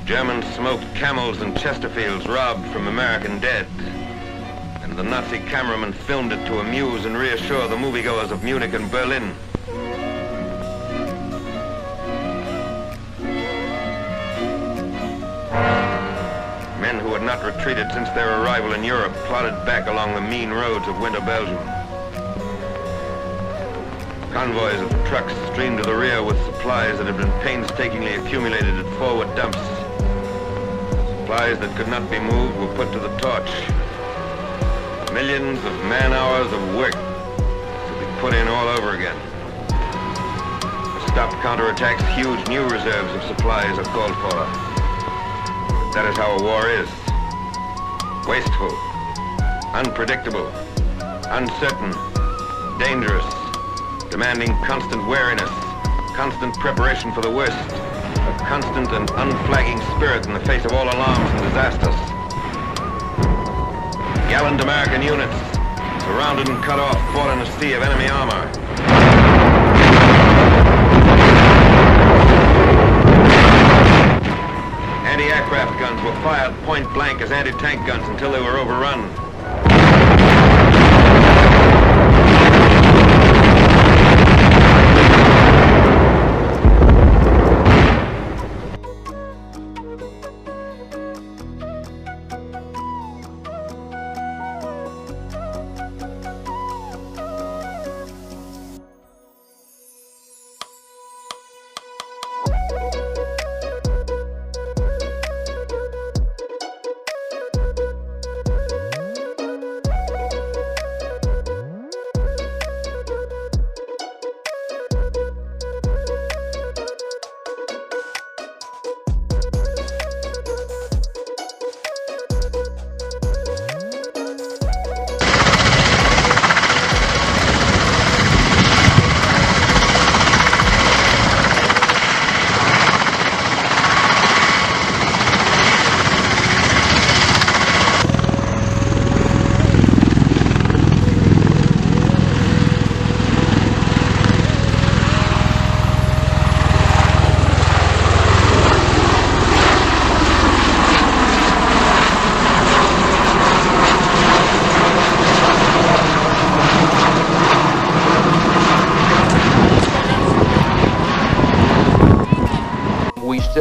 German smoked camels and Chesterfields robbed from American dead. And the Nazi cameraman filmed it to amuse and reassure the moviegoers of Munich and Berlin. Men who had not retreated since their arrival in Europe plodded back along the mean roads of winter Belgium. Convoys of trucks streamed to the rear with supplies that had been painstakingly accumulated at forward dumps. Supplies that could not be moved were put to the torch. Millions of man-hours of work to be put in all over again. To stop counterattacks, huge new reserves of supplies are called for. But that is how a war is. Wasteful, unpredictable, uncertain, dangerous, demanding constant wariness, constant preparation for the worst, a constant and unflagging spirit in the face of all alarms and disasters. Gallant American units, surrounded and cut off, fought in a sea of enemy armor. Anti-aircraft guns were fired point blank as anti-tank guns until they were overrun.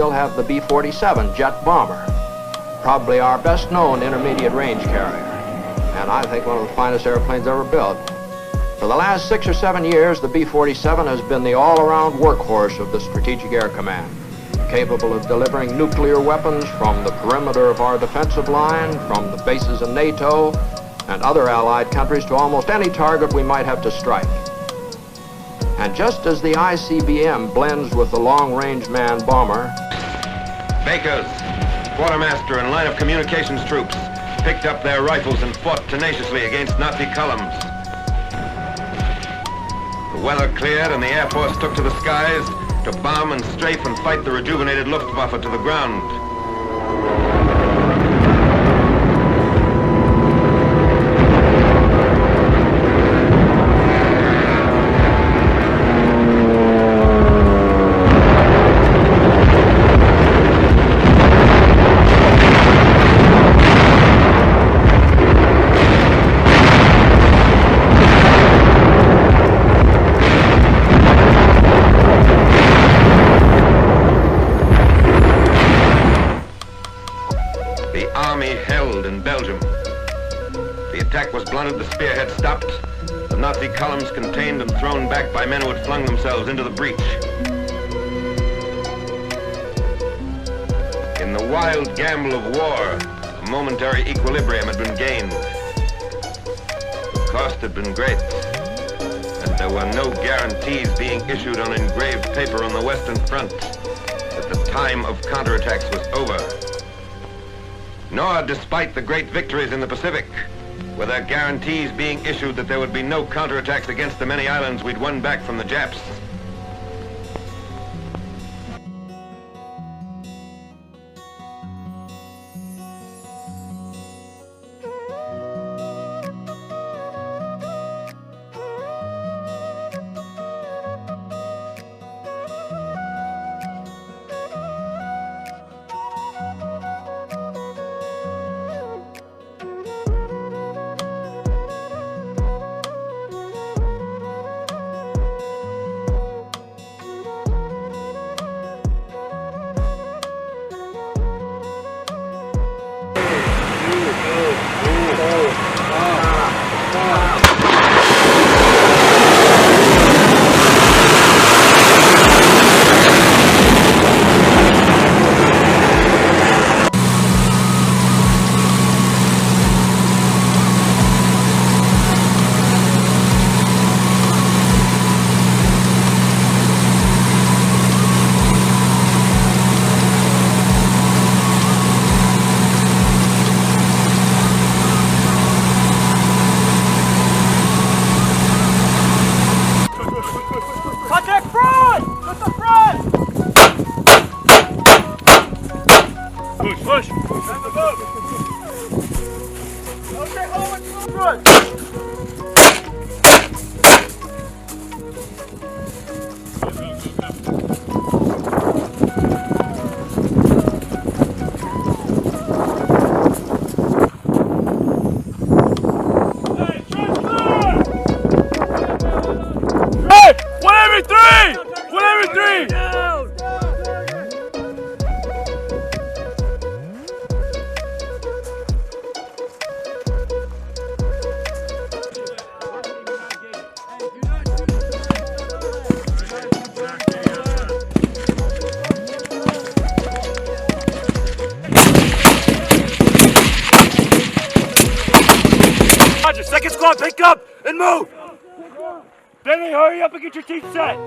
still have the B-47 jet bomber, probably our best known intermediate range carrier, and I think one of the finest airplanes ever built. For the last 6 or 7 years, the B-47 has been the all-around workhorse of the Strategic Air Command, capable of delivering nuclear weapons from the perimeter of our defensive line, from the bases of NATO and other allied countries to almost any target we might have to strike. And just as the ICBM blends with the long-range man bomber, Bakers, quartermaster and line of communications troops picked up their rifles and fought tenaciously against Nazi columns. The weather cleared and the Air Force took to the skies to bomb and strafe and fight the rejuvenated Luftwaffe to the ground. The spearhead stopped, the Nazi columns contained and thrown back by men who had flung themselves into the breach. In the wild gamble of war, a momentary equilibrium had been gained. The cost had been great, and there were no guarantees being issued on engraved paper on the Western Front that the time of counterattacks was over. Nor, despite the great victories in the Pacific, were there guarantees being issued that there would be no counterattacks against the many islands we'd won back from the Japs. Second squad, pick up and move! Bentley, hurry up and get your team set!